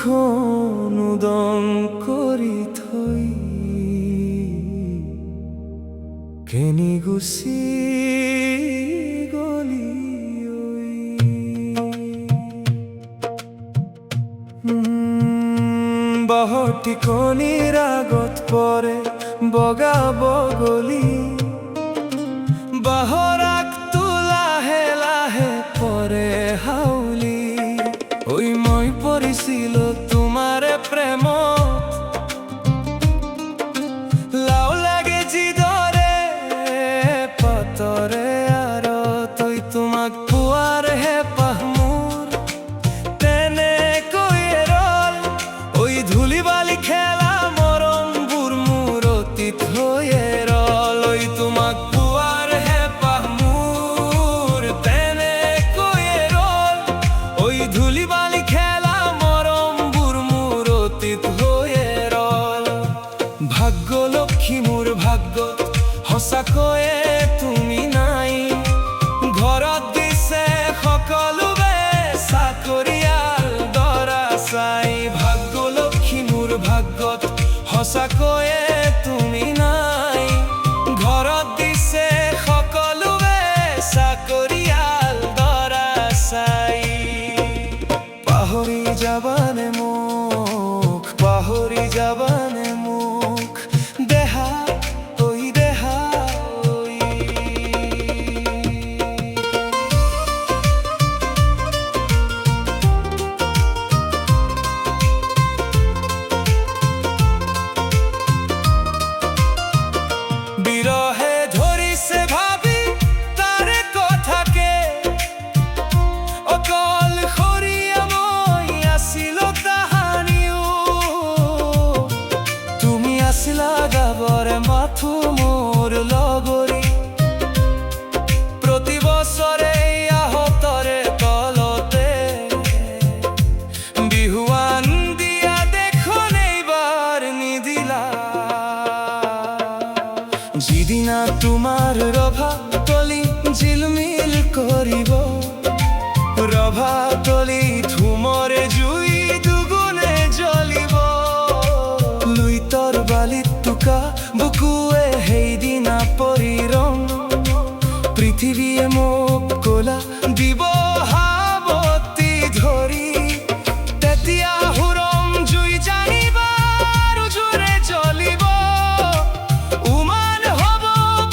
বুকুখন উদং কৰি থৈ কেনি গুচি গলি বাহৰ টিকনিৰ আগত পৰে বগা বগলী বাহৰ আগটো লাহে লাহে পৰে হাউলি ঐ মই পৰিছিলো তোমাৰে প্ৰেমত লাও লাগে যিদৰে পাতৰে আৰু তই তোমাক পোৱাৰ হেঁপাহ মোৰ তেনেকৈয়ে ৰল ঐ ধূলি বালি খেলা মৰমবোৰ মোৰ অতীত হৈয়ে ৰল ঐ তোমাক পোৱাৰ হেঁপাহ মোৰ তেনেকৈয়ে ৰল ঐ ধূলি বালি খেলা মৰমবোৰ মোৰ অতীত হৈয়ে ৰল ভাগ্য লক্ষী মোৰ ভাগ্যত সঁচাকৈয়ে তুমি নাই ঘৰত দিছে সকলোৱে চাকৰিয়াল দৰা চাই ভাগ্য লক্ষী মোৰ ভাগ্যত সঁচাকৈয়ে তুমি নাই ঘৰত দিছে সকলোৱে চাকৰিয়াল দৰা চাই পাহৰি যাবানে মোক পাহৰি যাবানে মোক দেহা ঐ দেহা ঐ বিৰহে ধৰিছে ভাবি তাৰে কথাকে অকলশৰীয়া মই আছিলো তাহানিও তুমি আছিলা গাবৰে মাথো মোৰ লগৰী প্ৰতি বছৰে আহতৰে তলতে বিহুৱান দিয়া দেখোন এইবাৰ নিদিলা যিদিনা তোমাৰ ৰভা তলি জিলমিল কৰিব ৰভা তলি ধুমৰে জুই দুগুণে জ্বলিব লুইতৰ বালিত টোকা বুকুৱে সেইদিনা পৰি ৰং পৃথিৱীয়ে মোক ক'লা দিব হাবতি ধৰি তেতিয়া হুৰম জুই জানিবা আৰু জোৰে জ্বলিব উমান হ'ব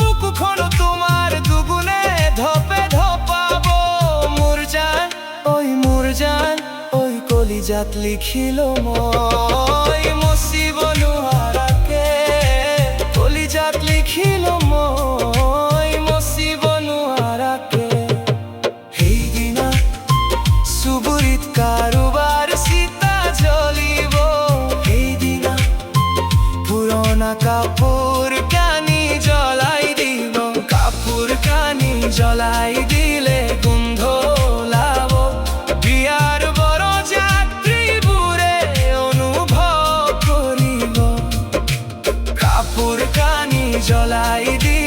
বুকুখন তোমাৰ দুগুণে ধপে ধপাব মোৰ জান ঐ কলিজাত লিখিলো মই মচিব নোৱাৰাকে কলিজাত লিখিলো মই মচিব নোৱাৰাকে সেইদিনা চুবুৰীত কাৰোবাৰ চিতা জ্বলিব সেইদিনা পুৰণা কাপোৰ কানি জ্বলাই দিব কাপোৰ কানি জ্বলাই দিলে গোন্ধ ওলাব বিয়াৰ বৰযাত্ৰীবোৰে অনুভৱ কৰিব কাপোৰ কানি জ্বলাই দি